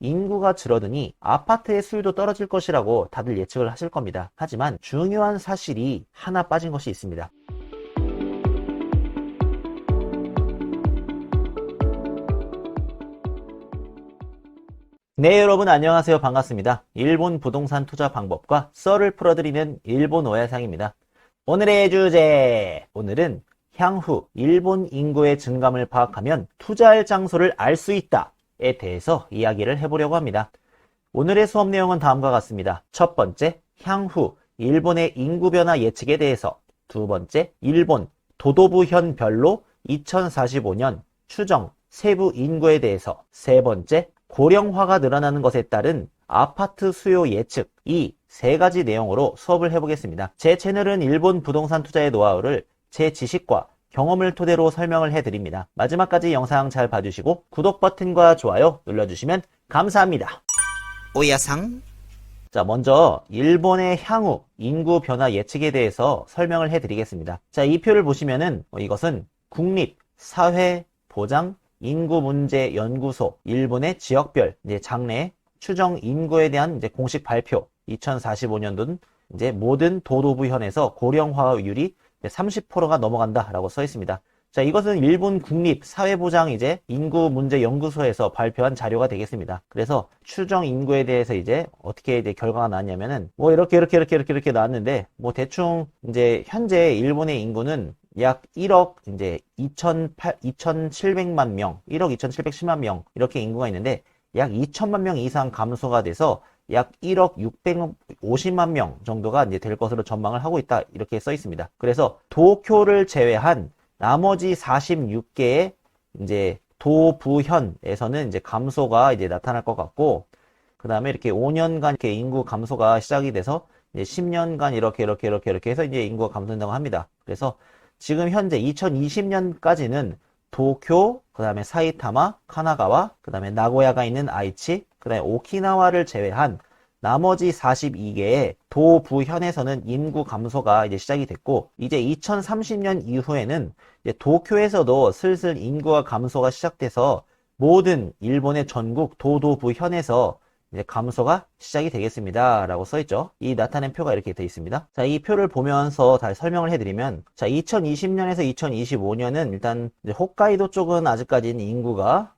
인구가 줄어드니 아파트의 수요도 떨어질 것이라고 다들 예측을 하실 겁니다. 하지만 중요한 사실이 하나 빠진 것이 있습니다. 네, 여러분 안녕하세요. 반갑습니다. 일본 부동산 투자 방법과 썰을 풀어드리는 일본 오야상입니다. 오늘의 주제! 오늘은 향후 일본 인구의 증감을 파악하면 투자할 장소를 알 수 있다에 대해서 이야기를 해보려고 합니다. 오늘의 수업 내용은 다음과 같습니다. 첫 번째, 향후 일본의 인구 변화 예측에 대해서. 두 번째, 일본 도도부현별로 2045년 추정 세부 인구에 대해서. 세 번째, 고령화가 늘어나는 것에 따른 아파트 수요 예측. 이 세 가지 내용으로 수업을 해보겠습니다. 제 채널은 일본 부동산 투자의 노하우를 제 지식과 경험을 토대로 설명을 해드립니다. 마지막까지 영상 잘 봐주시고 구독 버튼과 좋아요 눌러주시면 감사합니다. 오야상. 자, 먼저 일본의 향후 인구 변화 예측에 대해서 설명을 해드리겠습니다. 자, 이 표를 보시면은 이것은 국립사회보장인구문제연구소 일본의 지역별 이제 장래 추정 인구에 대한 이제 공식 발표. 2045년도는 이제 모든 도도부현에서 고령화율이 30%가 넘어간다라고 써 있습니다. 자, 이것은 일본 국립사회보장 이제 인구문제연구소에서 발표한 자료가 되겠습니다. 그래서 추정 인구에 대해서 이제 어떻게 이제 결과가 나왔냐면은 뭐 이렇게 나왔는데 뭐 대충 이제 현재 일본의 인구는 약 1억 이제 2,700만 명, 1억 2,710만 명 이렇게 인구가 있는데 약 2천만 명 이상 감소가 돼서 약 1억 650만 명 정도가 이제 될 것으로 전망을 하고 있다. 이렇게 써 있습니다. 그래서 도쿄를 제외한 나머지 46개의 이제 도부현에서는 이제 감소가 이제 나타날 것 같고, 그 다음에 이렇게 5년간 이렇게 인구 감소가 시작이 돼서 이제 10년간 이렇게 해서 이제 인구가 감소된다고 합니다. 그래서 지금 현재 2020년까지는 도쿄, 그 다음에 사이타마, 카나가와, 그 다음에 나고야가 있는 아이치, 그 다음에 오키나와를 제외한 나머지 42개의 도부현에서는 인구 감소가 이제 시작이 됐고, 이제 2030년 이후에는 이제 도쿄에서도 슬슬 인구가 감소가 시작돼서 모든 일본의 전국 도도부현에서 이제 감소가 시작이 되겠습니다. 라고 써있죠. 이 나타낸 표가 이렇게 되어 있습니다. 자, 이 표를 보면서 잘 설명을 해드리면, 자, 2020년에서 2025년은 일단 이제 홋카이도 쪽은 아직까지는 인구가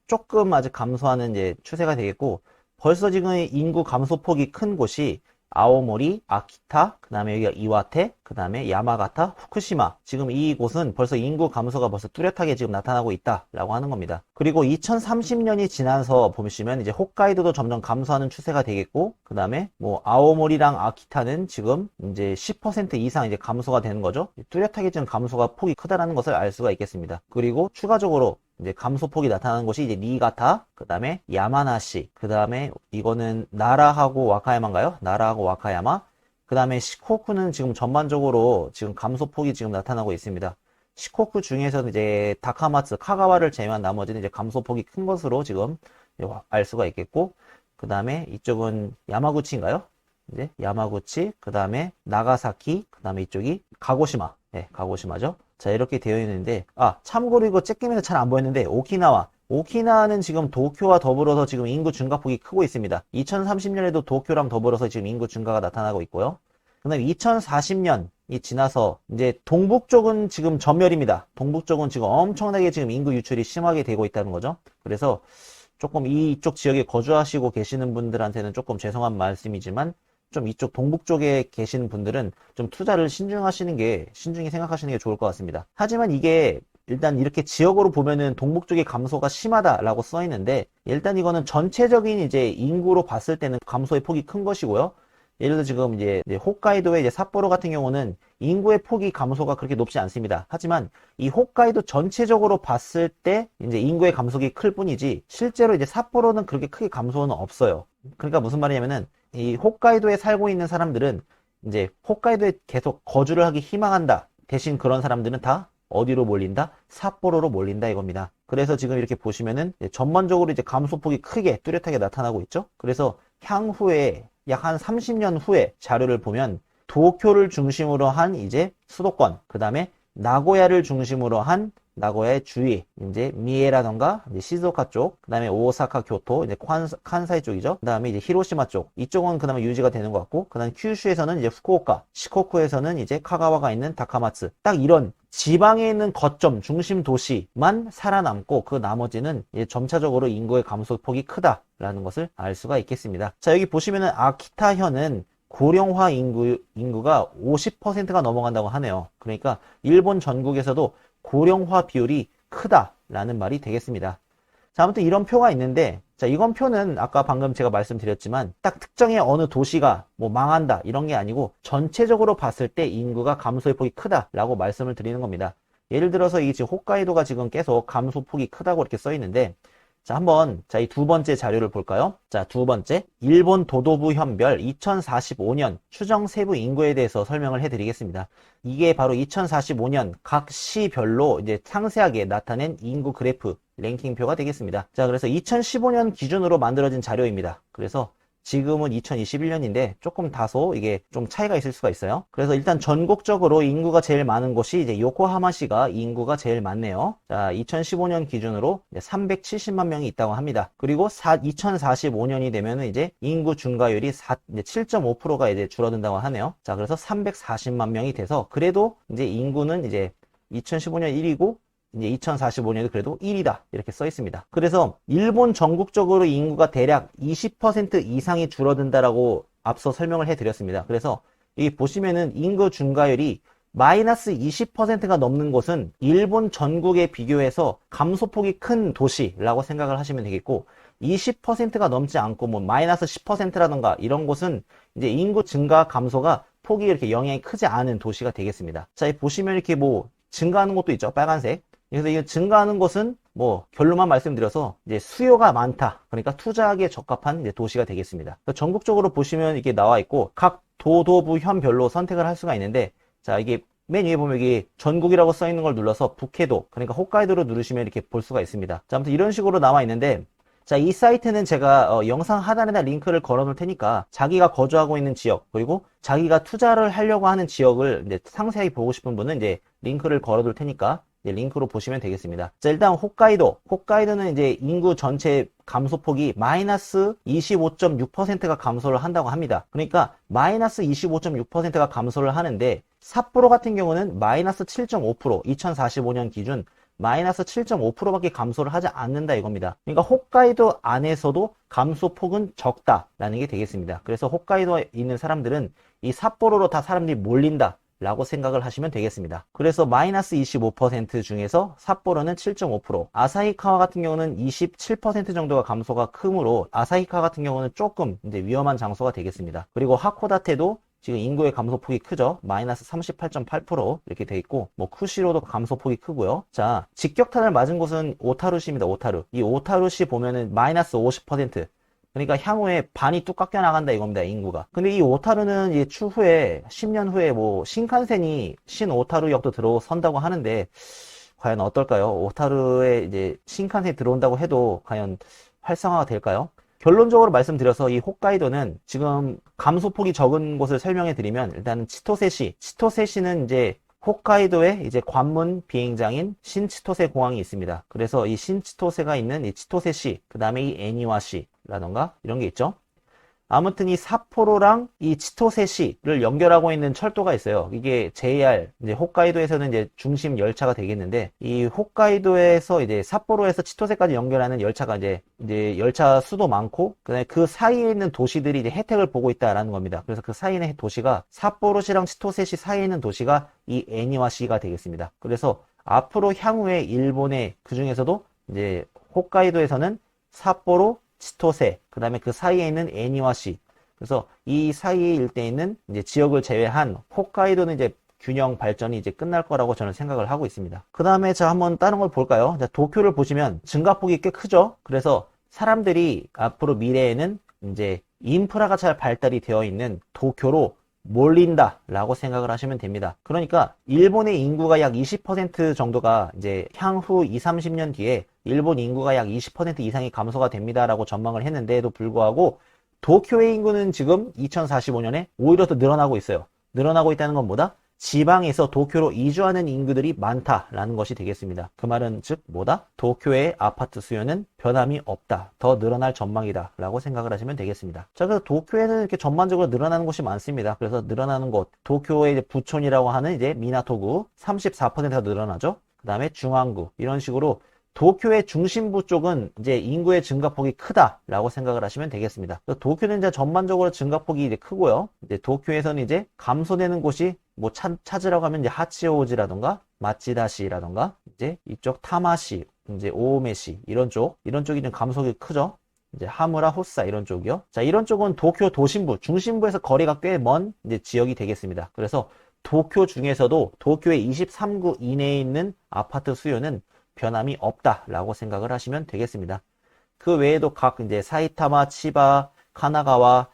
조금 아직 감소하는 이제 추세가 되겠고, 벌써 지금 인구 감소폭이 큰 곳이 아오모리, 아키타, 그 다음에 여기가 이와테, 그 다음에 야마가타, 후쿠시마. 지금 이곳은 벌써 인구 감소가 벌써 뚜렷하게 지금 나타나고 있다라고 하는 겁니다. 그리고 2030년이 지나서 보시면 이제 홋카이도도 점점 감소하는 추세가 되겠고, 그 다음에 뭐 아오모리랑 아키타는 지금 이제 10% 이상 이제 감소가 되는 거죠. 뚜렷하게 지금 감소가 폭이 크다라는 것을 알 수가 있겠습니다. 그리고 추가적으로 이제 감소폭이 나타나는 곳이 이제 니가타, 그 다음에 야마나시, 그 다음에 이거는 나라하고 와카야마인가요? 나라하고 와카야마, 그 다음에 시코쿠는 지금 전반적으로 지금 감소폭이 지금 나타나고 있습니다. 시코쿠 중에서는 이제 다카마츠, 카가와를 제외한 나머지는 이제 감소폭이 큰 것으로 지금 알 수가 있겠고, 그 다음에 이쪽은 야마구치인가요? 이제 야마구치, 그 다음에 나가사키, 그 다음에 이쪽이 가고시마, 네, 가고시마죠. 자, 이렇게 되어 있는데, 참고로 이거 쬐끼면서 잘 안 보였는데, 오키나와는 지금 도쿄와 더불어서 지금 인구 증가폭이 크고 있습니다. 2030년에도 도쿄랑 더불어서 지금 인구 증가가 나타나고 있고요. 그 다음에 2040년이 지나서 이제 동북 쪽은 지금 전멸입니다. 동북 쪽은 지금 엄청나게 지금 인구 유출이 심하게 되고 있다는 거죠. 그래서 조금 이쪽 지역에 거주하시고 계시는 분들한테는 조금 죄송한 말씀이지만, 좀 이쪽 동북 쪽에 계신 분들은 좀 투자를 신중히 생각하시는 게 좋을 것 같습니다. 하지만 이게 일단 이렇게 지역으로 보면은 동북 쪽의 감소가 심하다라고 써 있는데, 일단 이거는 전체적인 이제 인구로 봤을 때는 감소의 폭이 큰 것이고요. 예를 들어 지금 이제 홋카이도의 이제 삿포로 같은 경우는 인구의 폭이 감소가 그렇게 높지 않습니다. 하지만 이 홋카이도 전체적으로 봤을 때 이제 인구의 감소가 클 뿐이지, 실제로 이제 삿포로는 그렇게 크게 감소는 없어요. 그러니까 무슨 말이냐면은 이 홋카이도에 살고 있는 사람들은 이제 홋카이도에 계속 거주를 하기 희망한다. 대신 그런 사람들은 다 어디로 몰린다? 삿포로로 몰린다 이겁니다. 그래서 지금 이렇게 보시면은 전반적으로 이제 감소폭이 크게 뚜렷하게 나타나고 있죠. 그래서 향후에 약 한 30년 후에 자료를 보면 도쿄를 중심으로 한 이제 수도권, 그 다음에 나고야를 중심으로 한 나고야의 주위, 이제 미에라던가 이제 시즈오카 쪽, 그 다음에 오사카, 교토, 이제 칸사이 쪽이죠. 그 다음에 이제 히로시마 쪽, 이쪽은 그 다음에 유지가 되는 것 같고, 그 다음에 큐슈에서는 이제 후쿠오카, 시코쿠에서는 이제 카가와가 있는 다카마츠, 딱 이런 지방에 있는 거점, 중심 도시만 살아남고 그 나머지는 이제 점차적으로 인구의 감소폭이 크다라는 것을 알 수가 있겠습니다. 자, 여기 보시면은 아키타현은 고령화 인구가 50%가 넘어간다고 하네요. 그러니까 일본 전국에서도 고령화 비율이 크다라는 말이 되겠습니다. 자, 아무튼 이런 표가 있는데, 자, 이건 표는 아까 방금 제가 말씀드렸지만 딱 특정의 어느 도시가 뭐 망한다 이런 게 아니고 전체적으로 봤을 때 인구가 감소의 폭이 크다라고 말씀을 드리는 겁니다. 예를 들어서 이 지금 홋카이도가 지금 계속 감소폭이 크다고 이렇게 써 있는데, 자, 한번 이 두 번째 자료를 볼까요? 자, 두 번째, 일본 도도부 현별 2045년 추정 세부 인구에 대해서 설명을 해드리겠습니다. 이게 바로 2045년 각 시별로 이제 상세하게 나타낸 인구 그래프 랭킹표가 되겠습니다. 자, 그래서 2015년 기준으로 만들어진 자료입니다. 그래서 지금은 2021년인데 조금 다소 이게 좀 차이가 있을 수가 있어요. 그래서 일단 전국적으로 인구가 제일 많은 곳이 이제 요코하마시가 인구가 제일 많네요. 자, 2015년 기준으로 370만 명이 있다고 합니다. 그리고 2045년이 되면은 이제 인구 증가율이 7.5%가 이제 줄어든다고 하네요. 자, 그래서 340만 명이 돼서 그래도 이제 인구는 이제 2015년 1이고 이제 2045년에도 그래도 1이다 이렇게 써 있습니다. 그래서 일본 전국적으로 인구가 대략 20% 이상이 줄어든다라고 앞서 설명을 해드렸습니다. 그래서 여기 보시면은 인구 증가율이 마이너스 20%가 넘는 곳은 일본 전국에 비교해서 감소폭이 큰 도시라고 생각을 하시면 되겠고, 20%가 넘지 않고 뭐 마이너스 10%라던가 이런 곳은 이제 인구 증가 감소가 폭이 이렇게 영향이 크지 않은 도시가 되겠습니다. 자, 보시면 이렇게 뭐 증가하는 곳도 있죠. 빨간색. 그래서 이게 증가하는 것은 뭐 결론만 말씀드려서 이제 수요가 많다. 그러니까 투자하기에 적합한 이제 도시가 되겠습니다. 전국적으로 보시면 이게 나와 있고 각 도도부 현별로 선택을 할 수가 있는데, 자, 이게 맨 위에 보면 이게 전국이라고 써 있는 걸 눌러서 북해도, 그러니까 홋카이도로 누르시면 이렇게 볼 수가 있습니다. 자, 아무튼 이런 식으로 나와 있는데, 자, 이 사이트는 제가 영상 하단에다 링크를 걸어 놓을 테니까 자기가 거주하고 있는 지역, 그리고 자기가 투자를 하려고 하는 지역을 이제 상세하게 보고 싶은 분은 이제 링크를 걸어 둘 테니까 링크로 보시면 되겠습니다. 자, 일단 홋카이도는 이제 인구 전체 감소폭이 마이너스 25.6%가 감소를 한다고 합니다. 그러니까 마이너스 25.6%가 감소를 하는데, 삿포로 같은 경우는 마이너스 7.5%, 2045년 기준 마이너스 7.5%밖에 감소를 하지 않는다 이겁니다. 그러니까 홋카이도 안에서도 감소폭은 적다라는 게 되겠습니다. 그래서 홋카이도에 있는 사람들은 이 삿포로로 다 사람들이 몰린다 라고 생각을 하시면 되겠습니다. 그래서 마이너스 25% 중에서 삿포로는 7.5%, 아사히카와 같은 경우는 27% 정도가 감소가 크므로 아사히카 같은 경우는 조금 이제 위험한 장소가 되겠습니다. 그리고 하코다테도 지금 인구의 감소폭이 크죠. 마이너스 38.8% 이렇게 돼 있고, 뭐 쿠시로도 감소폭이 크고요. 자, 직격탄을 맞은 곳은 오타루시입니다. 오타루. 이 오타루시 보면은 마이너스 50%. 그러니까 향후에 반이 뚝 깎여 나간다 이겁니다, 인구가. 근데 이 오타루는 이제 추후에 10년 후에 뭐 신칸센이 신 오타루역도 들어선다고 하는데 과연 어떨까요? 오타루에 이제 신칸센이 들어온다고 해도 과연 활성화가 될까요? 결론적으로 말씀드려서 이 홋카이도는 지금 감소폭이 적은 곳을 설명해 드리면, 일단은 치토세시는 이제 홋카이도에 이제 관문 비행장인 신치토세 공항이 있습니다. 그래서 이 신치토세가 있는 이 치토세시, 그 다음에 이 애니와시 라던가 이런 게 있죠. 아무튼 이 삿포로랑 이 치토세시를 연결하고 있는 철도가 있어요. 이게 JR, 이제 홋카이도에서는 이제 중심 열차가 되겠는데, 이 홋카이도에서 이제 삿포로에서 치토세까지 연결하는 열차가 이제 열차 수도 많고, 그다음에 그 사이에 있는 도시들이 이제 혜택을 보고 있다라는 겁니다. 그래서 그 사이에 있는 도시가 삿포로시랑 치토세시 사이에 있는 도시가 이 애니와시가 되겠습니다. 그래서 앞으로 향후에 일본의 그 중에서도 이제 홋카이도에서는 삿포로, 치토세, 그 다음에 그 사이에 있는 애니와시, 그래서 이 사이 일대에 있는 이제 지역을 제외한 홋카이도는 이제 균형 발전이 이제 끝날 거라고 저는 생각을 하고 있습니다. 그 다음에 자, 한번 다른 걸 볼까요? 자, 도쿄를 보시면 증가폭이 꽤 크죠? 그래서 사람들이 앞으로 미래에는 이제 인프라가 잘 발달이 되어 있는 도쿄로 몰린다 라고 생각을 하시면 됩니다. 그러니까 일본의 인구가 약 20% 정도가 이제 향후 20, 30년 뒤에 일본 인구가 약 20% 이상이 감소가 됩니다 라고 전망을 했는데도 불구하고 도쿄의 인구는 지금 2045년에 오히려 더 늘어나고 있어요. 늘어나고 있다는 건 뭐다? 지방에서 도쿄로 이주하는 인구들이 많다라는 것이 되겠습니다. 그 말은 즉 뭐다? 도쿄의 아파트 수요는 변함이 없다. 더 늘어날 전망이다. 라고 생각을 하시면 되겠습니다. 자, 그래서 도쿄에는 이렇게 전반적으로 늘어나는 곳이 많습니다. 그래서 늘어나는 곳, 도쿄의 이제 부촌이라고 하는 이제 미나토구 34%가 늘어나죠. 그 다음에 중앙구, 이런 식으로 도쿄의 중심부 쪽은 이제 인구의 증가폭이 크다라고 생각을 하시면 되겠습니다. 도쿄는 이제 전반적으로 증가폭이 이제 크고요. 이제 도쿄에서는 이제 감소되는 곳이 뭐 찾으라고 하면 이제 하치오지라던가 마치다시라던가 이제 이쪽 타마시, 이제 오오메시 이런 쪽이 좀 감소폭이 크죠. 이제 하무라, 호사 이런 쪽이요. 자, 이런 쪽은 도쿄 도심부, 중심부에서 거리가 꽤 먼 이제 지역이 되겠습니다. 그래서 도쿄 중에서도 도쿄의 23구 이내에 있는 아파트 수요는 변함이 없다라고 생각을 하시면 되겠습니다. 그 외에도 각 이제 사이타마, 치바, 카나가와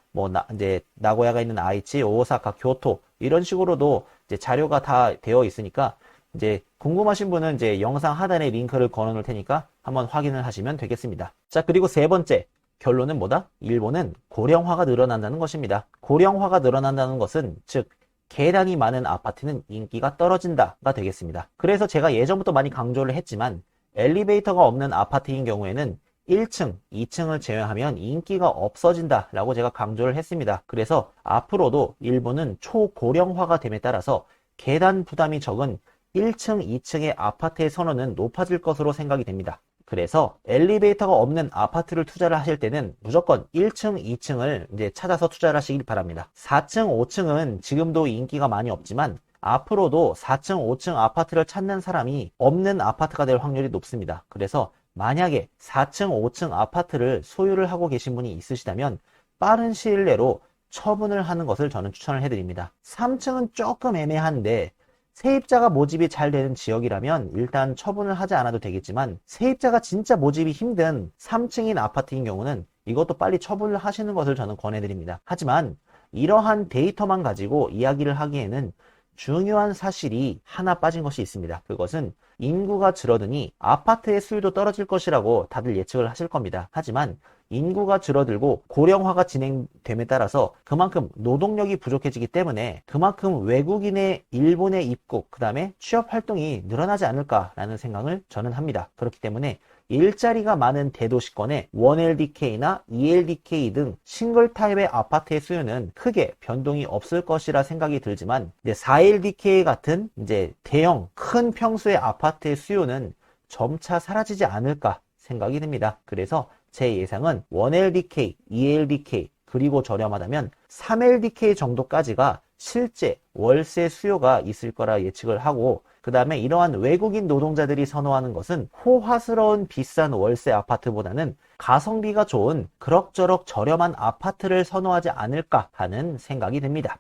이제 나고야가 있는 아이치, 오사카, 교토 이런 식으로도 이제 자료가 다 되어 있으니까 이제 궁금하신 분은 이제 영상 하단에 링크를 걸어 놓을 테니까 한번 확인을 하시면 되겠습니다. 자, 그리고 세 번째 결론은 뭐다? 일본은 고령화가 늘어난다는 것입니다. 고령화가 늘어난다는 것은 즉 계단이 많은 아파트는 인기가 떨어진다가 되겠습니다. 그래서 제가 예전부터 많이 강조를 했지만 엘리베이터가 없는 아파트인 경우에는 1층, 2층을 제외하면 인기가 없어진다라고 제가 강조를 했습니다. 그래서 앞으로도 일본은 초고령화가 됨에 따라서 계단 부담이 적은 1층, 2층의 아파트의 선호는 높아질 것으로 생각이 됩니다. 그래서 엘리베이터가 없는 아파트를 투자를 하실 때는 무조건 1층, 2층을 이제 찾아서 투자를 하시길 바랍니다. 4층, 5층은 지금도 인기가 많이 없지만 앞으로도 4층, 5층 아파트를 찾는 사람이 없는 아파트가 될 확률이 높습니다. 그래서 만약에 4층, 5층 아파트를 소유를 하고 계신 분이 있으시다면 빠른 시일 내로 처분을 하는 것을 저는 추천을 해드립니다. 3층은 조금 애매한데 세입자가 모집이 잘 되는 지역이라면 일단 처분을 하지 않아도 되겠지만 세입자가 진짜 모집이 힘든 3층인 아파트인 경우는 이것도 빨리 처분을 하시는 것을 저는 권해드립니다. 하지만 이러한 데이터만 가지고 이야기를 하기에는 중요한 사실이 하나 빠진 것이 있습니다. 그것은 인구가 줄어드니 아파트의 수요도 떨어질 것이라고 다들 예측을 하실 겁니다. 하지만 인구가 줄어들고 고령화가 진행됨에 따라서 그만큼 노동력이 부족해지기 때문에 그만큼 외국인의 일본의 입국, 그 다음에 취업 활동이 늘어나지 않을까라는 생각을 저는 합니다. 그렇기 때문에 일자리가 많은 대도시권의 1LDK나 2LDK 등 싱글 타입의 아파트의 수요는 크게 변동이 없을 것이라 생각이 들지만 이제 4LDK 같은 이제 대형 큰 평수의 아파트의 수요는 점차 사라지지 않을까 생각이 듭니다. 그래서 제 예상은 1LDK, 2LDK 그리고 저렴하다면 3LDK 정도까지가 실제 월세 수요가 있을 거라 예측을 하고 그 다음에 이러한 외국인 노동자들이 선호하는 것은 호화스러운 비싼 월세 아파트보다는 가성비가 좋은 그럭저럭 저렴한 아파트를 선호하지 않을까 하는 생각이 듭니다.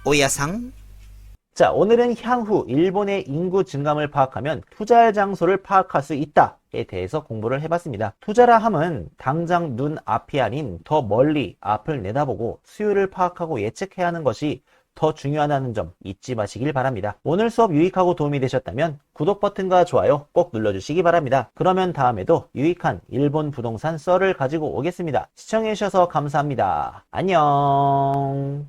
오야상 자, 오늘은 향후 일본의 인구 증감을 파악하면 투자할 장소를 파악할 수 있다에 대해서 공부를 해봤습니다. 투자라 함은 당장 눈 앞이 아닌 더 멀리 앞을 내다보고 수요를 파악하고 예측해야 하는 것이 더 중요하다는 점 잊지 마시길 바랍니다. 오늘 수업 유익하고 도움이 되셨다면 구독 버튼과 좋아요 꼭 눌러주시기 바랍니다. 그러면 다음에도 유익한 일본 부동산 썰을 가지고 오겠습니다. 시청해주셔서 감사합니다. 안녕.